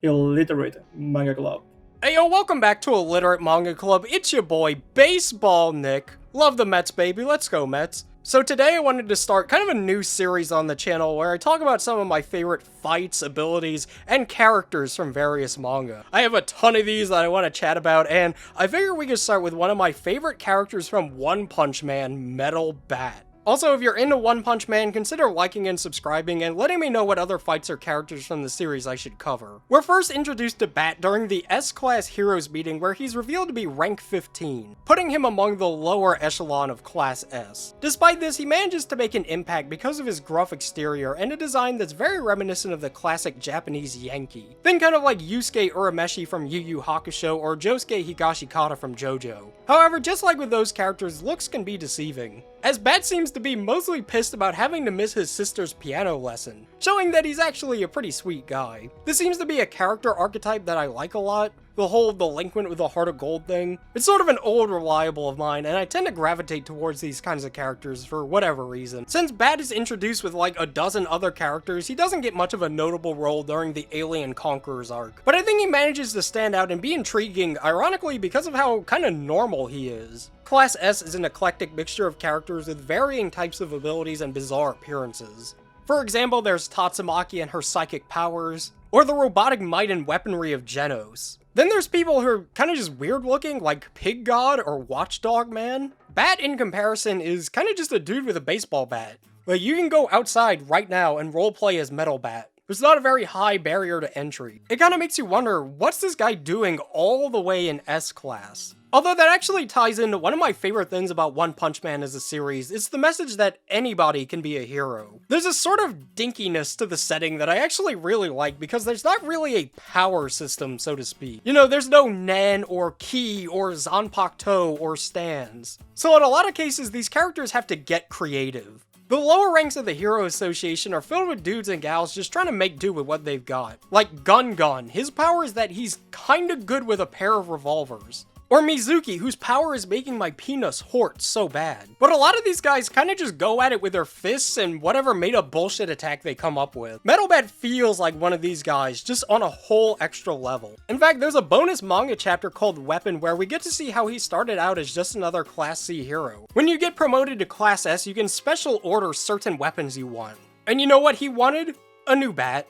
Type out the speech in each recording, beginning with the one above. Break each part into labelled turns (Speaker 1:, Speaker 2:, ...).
Speaker 1: Illiterate Manga Club.
Speaker 2: Hey yo, welcome back to Illiterate Manga Club. It's your boy, Baseball Nick. Love the Mets, baby. Let's go, Mets. So today I wanted to start kind of a new series on the channel where I talk about some of my favorite fights, abilities, and characters from various manga. I have a ton of these that I want to chat about, and I figure we could start with one of my favorite characters from One Punch Man, Metal Bat. Also, if you're into One Punch Man, consider liking and subscribing and letting me know what other fights or characters from the series I should cover. We're first introduced to Bat during the S-Class Heroes meeting where he's revealed to be rank 15, putting him among the lower echelon of Class S. Despite this, he manages to make an impact because of his gruff exterior and a design that's very reminiscent of the classic Japanese Yankee. Think kind of like Yusuke Urameshi from Yu Yu Hakusho or Josuke Higashikata from JoJo. However, just like with those characters, looks can be deceiving, as Bat seems to be mostly pissed about having to miss his sister's piano lesson, showing that he's actually a pretty sweet guy. This seems to be a character archetype that I like a lot, the whole delinquent with a heart of gold thing. It's sort of an old reliable of mine, and I tend to gravitate towards these kinds of characters for whatever reason. Since Bat is introduced with like a dozen other characters, he doesn't get much of a notable role during the Alien Conquerors arc, but I think he manages to stand out and be intriguing, ironically because of how kind of normal he is. Class S is an eclectic mixture of characters with varying types of abilities and bizarre appearances. For example, there's Tatsumaki and her psychic powers, or the robotic might and weaponry of Genos. Then there's people who are kind of just weird looking, like Pig God or Watchdog Man. Bat, in comparison, is kind of just a dude with a baseball bat. Like, you can go outside right now and roleplay as Metal Bat. There's not a very high barrier to entry. It kind of makes you wonder, what's this guy doing all the way in S-Class? Although that actually ties into one of my favorite things about One Punch Man as a series, it's the message that anybody can be a hero. There's a sort of dinkiness to the setting that I actually really like because there's not really a power system, so to speak. You know, there's no Nen or Ki or Zanpakuto or stands. So in a lot of cases, these characters have to get creative. The lower ranks of the Hero Association are filled with dudes and gals just trying to make do with what they've got. Like Gun, his power is that he's kinda good with a pair of revolvers. Or Mizuki, whose power is making my penis hurt so bad. But a lot of these guys kinda just go at it with their fists and whatever made up bullshit attack they come up with. Metal Bat feels like one of these guys, just on a whole extra level. In fact, there's a bonus manga chapter called Weapon where we get to see how he started out as just another Class C hero. When you get promoted to Class S, you can special order certain weapons you want. And you know what he wanted? A new bat.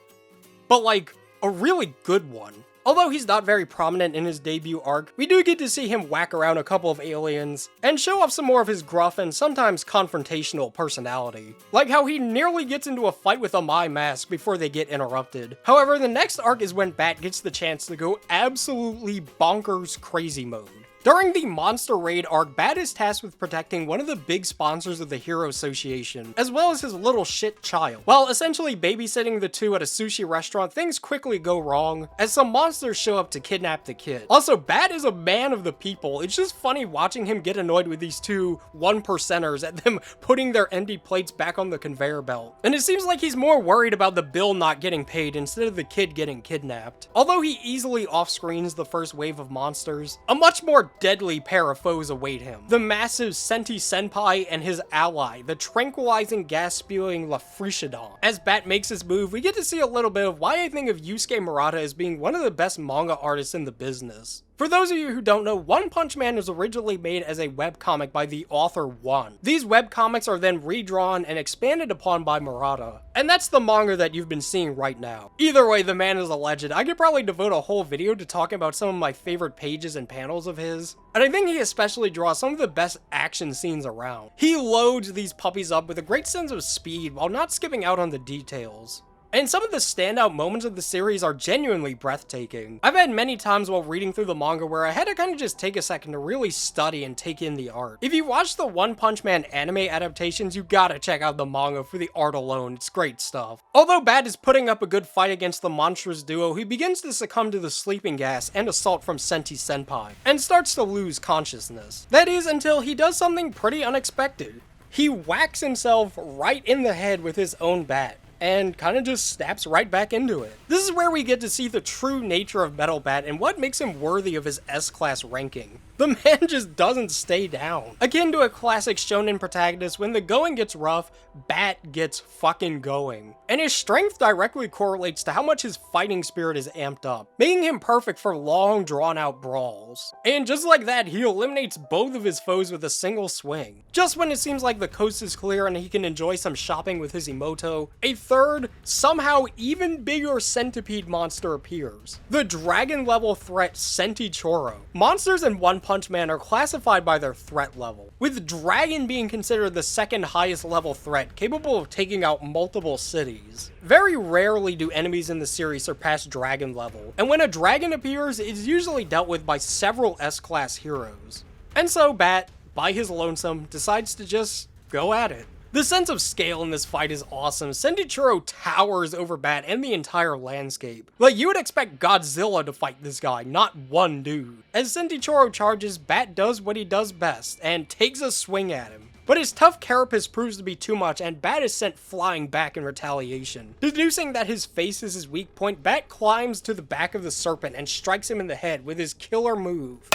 Speaker 2: But like, a really good one. Although he's not very prominent in his debut arc, we do get to see him whack around a couple of aliens, and show off some more of his gruff and sometimes confrontational personality. Like how he nearly gets into a fight with a Mai Mask before they get interrupted. However, the next arc is when Bat gets the chance to go absolutely bonkers crazy mode. During the Monster Raid arc, Bat is tasked with protecting one of the big sponsors of the Hero Association, as well as his little shit child. While essentially babysitting the two at a sushi restaurant, things quickly go wrong, as some monsters show up to kidnap the kid. Also, Bat is a man of the people. It's just funny watching him get annoyed with these two 1%ers at them putting their empty plates back on the conveyor belt. And it seems like he's more worried about the bill not getting paid instead of the kid getting kidnapped. Although he easily off-screens the first wave of monsters, a much more deadly pair of foes await him. The massive Senti Senpai and his ally, the tranquilizing gas-spewing Lafrishadon. As Bat makes his move, we get to see a little bit of why I think of Yusuke Murata as being one of the best manga artists in the business. For those of you who don't know, One Punch Man was originally made as a webcomic by the author One. These webcomics are then redrawn and expanded upon by Murata. And that's the manga that you've been seeing right now. Either way, the man is a legend. I could probably devote a whole video to talking about some of my favorite pages and panels of his. And I think he especially draws some of the best action scenes around. He loads these puppies up with a great sense of speed while not skipping out on the details. And some of the standout moments of the series are genuinely breathtaking. I've had many times while reading through the manga where I had to kind of just take a second to really study and take in the art. If you watch the One Punch Man anime adaptations, you gotta check out the manga for the art alone, it's great stuff. Although Bat is putting up a good fight against the monstrous duo, he begins to succumb to the sleeping gas and assault from Senti Senpai, and starts to lose consciousness. That is, until he does something pretty unexpected. He whacks himself right in the head with his own bat, and kind of just snaps right back into it. This is where we get to see the true nature of Metal Bat and what makes him worthy of his S-Class ranking. The man just doesn't stay down. Akin to a classic shonen protagonist, when the going gets rough, Bat gets fucking going. And his strength directly correlates to how much his fighting spirit is amped up, making him perfect for long, drawn-out brawls. And just like that, he eliminates both of his foes with a single swing. Just when it seems like the coast is clear and he can enjoy some shopping with his Emoto, a third, somehow even bigger centipede monster appears. The dragon-level threat Centichoro. Monsters in One Punch Man are classified by their threat level, with Dragon being considered the second highest level threat, capable of taking out multiple cities. Very rarely do enemies in the series surpass Dragon level, and when a Dragon appears, it's usually dealt with by several S-class heroes. And so Bat, by his lonesome, decides to just go at it. The sense of scale in this fight is awesome. Centichoro towers over Bat and the entire landscape. Like, you would expect Godzilla to fight this guy, not one dude. As Centichoro charges, Bat does what he does best, and takes a swing at him. But his tough carapace proves to be too much, and Bat is sent flying back in retaliation. Deducing that his face is his weak point, Bat climbs to the back of the serpent and strikes him in the head with his killer move.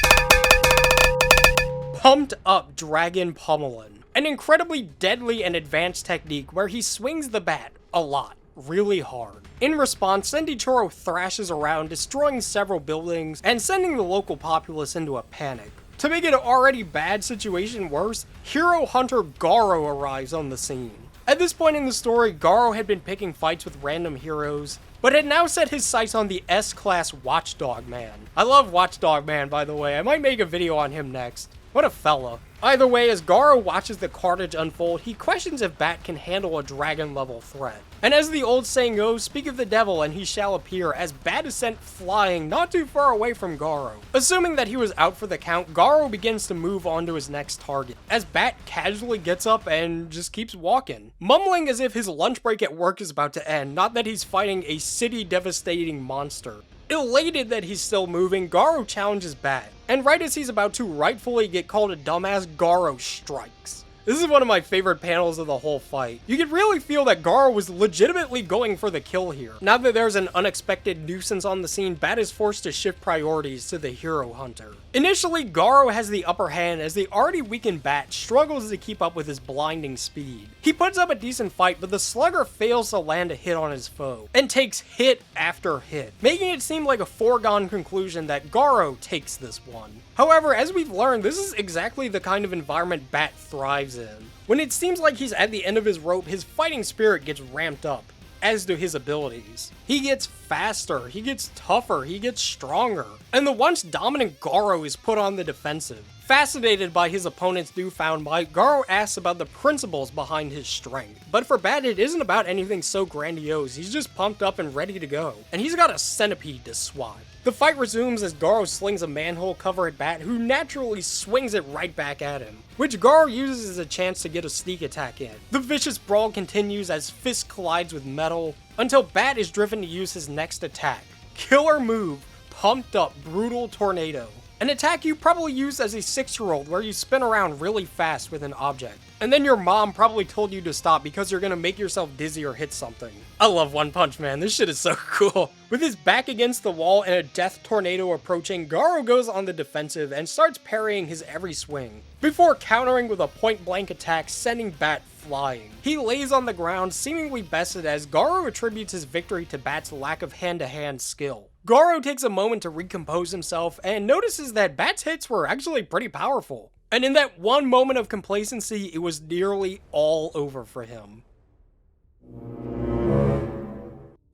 Speaker 2: Pumped Up Dragon Pummelin'. An incredibly deadly and advanced technique where he swings the bat a lot, really hard. In response, Centichoro thrashes around, destroying several buildings and sending the local populace into a panic. To make an already bad situation worse, Hero Hunter Garou arrives on the scene. At this point in the story, Garou had been picking fights with random heroes, but had now set his sights on the S-class Watchdog Man. I love Watchdog Man, by the way. I might make a video on him next. What a fella. Either way, as Garou watches the carnage unfold, he questions if Bat can handle a dragon-level threat. And as the old saying goes, speak of the devil and he shall appear, as Bat is sent flying not too far away from Garou. Assuming that he was out for the count, Garou begins to move on to his next target, as Bat casually gets up and just keeps walking, mumbling as if his lunch break at work is about to end, not that he's fighting a city-devastating monster. Elated that he's still moving, Garou challenges Bat, and right as he's about to rightfully get called a dumbass, Garou strikes. This is one of my favorite panels of the whole fight. You can really feel that Garou was legitimately going for the kill here. Now that there's an unexpected nuisance on the scene, Bat is forced to shift priorities to the Hero Hunter. Initially, Garou has the upper hand as the already weakened Bat struggles to keep up with his blinding speed. He puts up a decent fight, but the slugger fails to land a hit on his foe, and takes hit after hit, making it seem like a foregone conclusion that Garou takes this one. However, as we've learned, this is exactly the kind of environment Bat thrives in. When it seems like he's at the end of his rope, his fighting spirit gets ramped up, as do his abilities. He gets faster, he gets tougher, he gets stronger, and the once dominant Garou is put on the defensive. Fascinated by his opponent's newfound might, Garou asks about the principles behind his strength. But for Bat, it isn't about anything so grandiose, he's just pumped up and ready to go. And he's got a centipede to swat. The fight resumes as Garou slings a manhole cover at Bat, who naturally swings it right back at him, which Garou uses as a chance to get a sneak attack in. The vicious brawl continues as fist collides with metal, until Bat is driven to use his next attack. Killer move, Pumped Up Brutal Tornado. An attack you probably use as a 6-year-old where you spin around really fast with an object. And then your mom probably told you to stop because you're gonna make yourself dizzy or hit something. I love One Punch Man, this shit is so cool. With his back against the wall and a death tornado approaching, Garou goes on the defensive and starts parrying his every swing, before countering with a point-blank attack, sending Bat flying. He lays on the ground, seemingly bested, as Garou attributes his victory to Bat's lack of hand-to-hand skill. Garou takes a moment to recompose himself and notices that Bat's hits were actually pretty powerful. And in that one moment of complacency, it was nearly all over for him.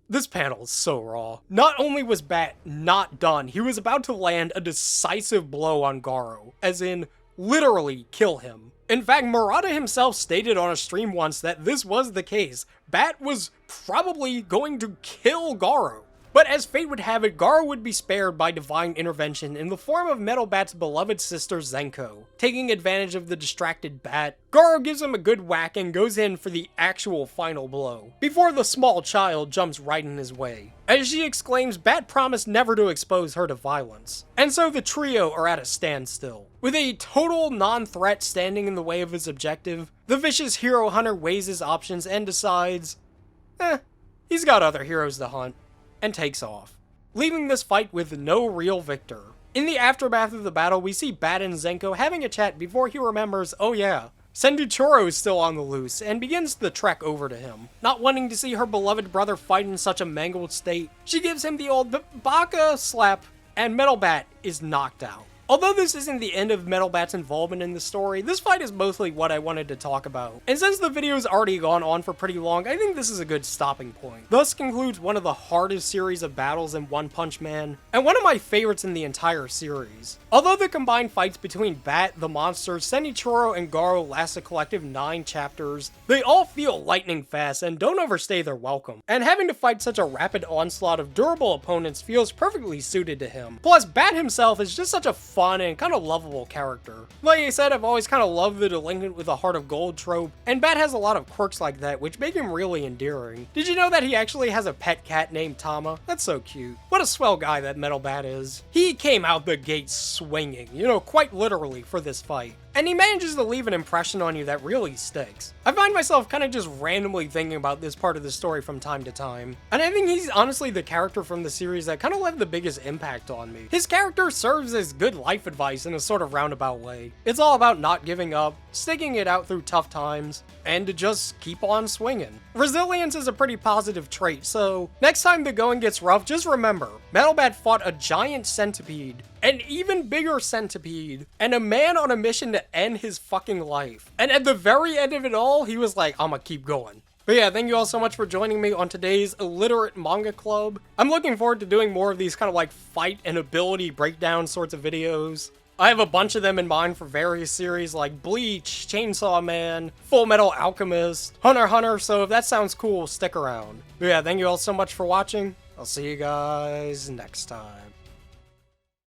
Speaker 2: This panel is so raw. Not only was Bat not done, he was about to land a decisive blow on Garou, as in, literally kill him. In fact, Murata himself stated on a stream once that this was the case. Bat was probably going to kill Garou. But as fate would have it, Garou would be spared by divine intervention in the form of Metal Bat's beloved sister Zenko. Taking advantage of the distracted Bat, Garou gives him a good whack and goes in for the actual final blow, before the small child jumps right in his way. As she exclaims, Bat promised never to expose her to violence. And so the trio are at a standstill. With a total non-threat standing in the way of his objective, the vicious Hero Hunter weighs his options and decides, he's got other heroes to hunt, and takes off, leaving this fight with no real victor. In the aftermath of the battle, we see Bat and Zenko having a chat before he remembers, oh yeah, Sendichoro is still on the loose, and begins the trek over to him. Not wanting to see her beloved brother fight in such a mangled state, she gives him the old baka slap, and Metal Bat is knocked out. Although this isn't the end of Metal Bat's involvement in the story, this fight is mostly what I wanted to talk about. And since the video's already gone on for pretty long, I think this is a good stopping point. Thus concludes one of the hardest series of battles in One Punch Man, and one of my favorites in the entire series. Although the combined fights between Bat, the monsters, Sendichoro, and Garou last a collective 9 chapters, they all feel lightning fast and don't overstay their welcome. And having to fight such a rapid onslaught of durable opponents feels perfectly suited to him. Plus, Bat himself is just such a fun and kind of lovable character. Like I said, I've always kind of loved the delinquent with a heart of gold trope, and Bat has a lot of quirks like that which make him really endearing. Did you know that he actually has a pet cat named Tama? That's so cute. What a swell guy that Metal Bat is. He came out the gate swinging, quite literally for this fight. And he manages to leave an impression on you that really sticks. I find myself kind of just randomly thinking about this part of the story from time to time, and I think he's honestly the character from the series that kind of left the biggest impact on me. His character serves as good life advice in a sort of roundabout way. It's all about not giving up, sticking it out through tough times, and to just keep on swinging. Resilience is a pretty positive trait, so next time the going gets rough, just remember, Metal Bat fought a giant centipede, an even bigger centipede, and a man on a mission to end his fucking life. And at the very end of it all, he was like, I'ma keep going. But yeah, thank you all so much for joining me on today's Illiterate Manga Club. I'm looking forward to doing more of these kind of like fight and ability breakdown sorts of videos. I have a bunch of them in mind for various series like Bleach, Chainsaw Man, Full Metal Alchemist, Hunter x Hunter, so if that sounds cool, stick around. But yeah, thank you all so much for watching. I'll see you guys next time.